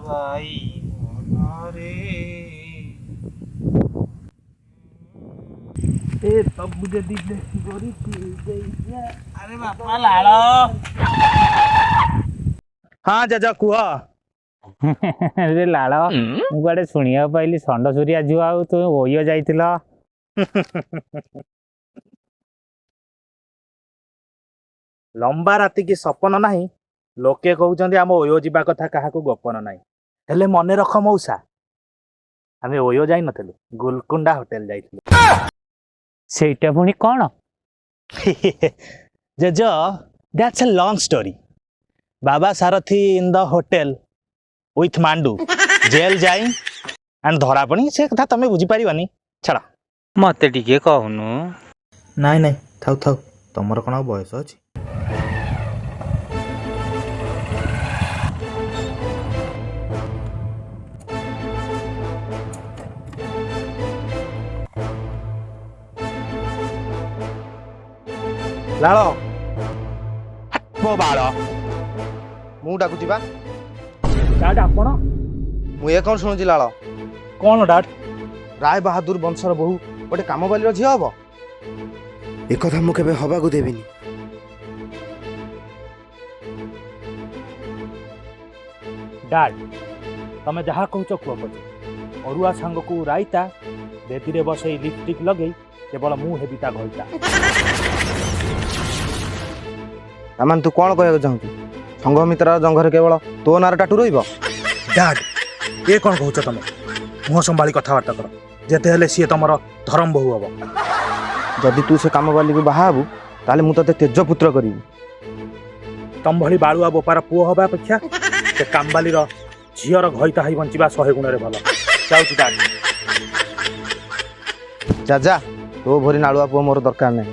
ଭାଇ ମନରେ ଏ ତବୁ ଯଦି ଆରେ ବାପା ଲାଳ। ହଁ ଜେଜ କୁହ। ରେ ଲାଳ ମୁଁ କୁଆଡେ ଶୁଣିବାକୁ ପାଇଲି ଷଣ୍ଡ ସୁରିଆ ଝିଅ ଆଉ ତୁମେ ଓଇଅ ଯାଇଥିଲ। ଲମ୍ବା ରାତି କି ସପନ ନାହିଁ। ଲୋକେ କହୁଛନ୍ତି ଆମ ଓୟୋ ଯିବା କଥା କାହାକୁ ଗୋପନ ନାହିଁ। ହେଲେ ମନେ ରଖ ମଉସା, ଆମେ ଓୟୋ ଯାଇନଥିଲୁ, ଗୁଲକୁଣ୍ଡା ହୋଟେଲ ଯାଇଥିଲୁ। ସେଇଟା ପୁଣି କଣ? ଜେଜ that's a long story. Baba Sarathi in the hotel with Mandu jail ଯାଇ ଆଣ୍ଡ ଧରାପଣି, ସେ କଥା ତମେ ବୁଝିପାରିବନି, ଛାଡ଼। ମତେ ଟିକେ କହୁନୁ। ନାଇଁ ନାଇଁ ଥାଉ ଥାଉ, ତମର କ'ଣ ଆଉ ବୟସ ଅଛି? ଲାଳ ମୋ ବାଳ, ମୁଁ ଡାକୁଛି ବା। ଡାଡ ଆପଣ? ମୁଁ ଏ କ'ଣ ଶୁଣୁଛି ଲାଳ? କଣ ଡାଡ? ରାୟ ବାହାଦୁର ବଂଶର ବୋହୂ ଗୋଟେ କାମବାଲିର ଝିଅ ହବ? ଏକଥା ମୁଁ କେବେ ହବାକୁ ଦେବିନି। ଡାଡ ତମେ ଯାହା କହୁଛ କୁହ ପଛେ, ଅରୁଆ ସାଙ୍ଗକୁ ରାଇତା, ବେଦିରେ ବସେଇ ଲିପଷ୍ଟିକ୍ ଲଗେଇ କେବଳ ମୁଁ ହେବି ତା ଘଇତା। ତାମାନେ ତୁ କ'ଣ କହିବାକୁ ଚାହୁଁଛୁ? ସଂଘମିତ୍ରାର ଜଙ୍ଘରେ କେବଳ ତୋ ନାଁର ଟାଟୁ ରହିବ? ଡାଡ ଏ କ'ଣ କହୁଛ ତମେ? ମୁହଁ ସମ୍ଭାଳି କଥାବାର୍ତ୍ତା କର। ଯେତେ ହେଲେ ସିଏ ତମର ଧରମ ବୋହୂ ହବ। ଯଦି ତୁ ସେ କାମବାଲିକୁ ବାହା ହେବୁ, ତାହେଲେ ମୁଁ ତତେ ତେଜପୁତ୍ର କରିବି। ତମ ଭଳି ବାଳୁଆ ବୋପାର ପୁଅ ହବା ଅପେକ୍ଷା ସେ କାମବାଲିର ଝିଅର ଘଇତା ହେଇ ବଞ୍ଚିବା 100 ଗୁଣରେ ଭଲ। ଯାଉଛି ଡାଡ। ଯା ତୋ ଭରି ନାଳୁଆ ପୁଅ ମୋର ଦରକାର ନାହିଁ।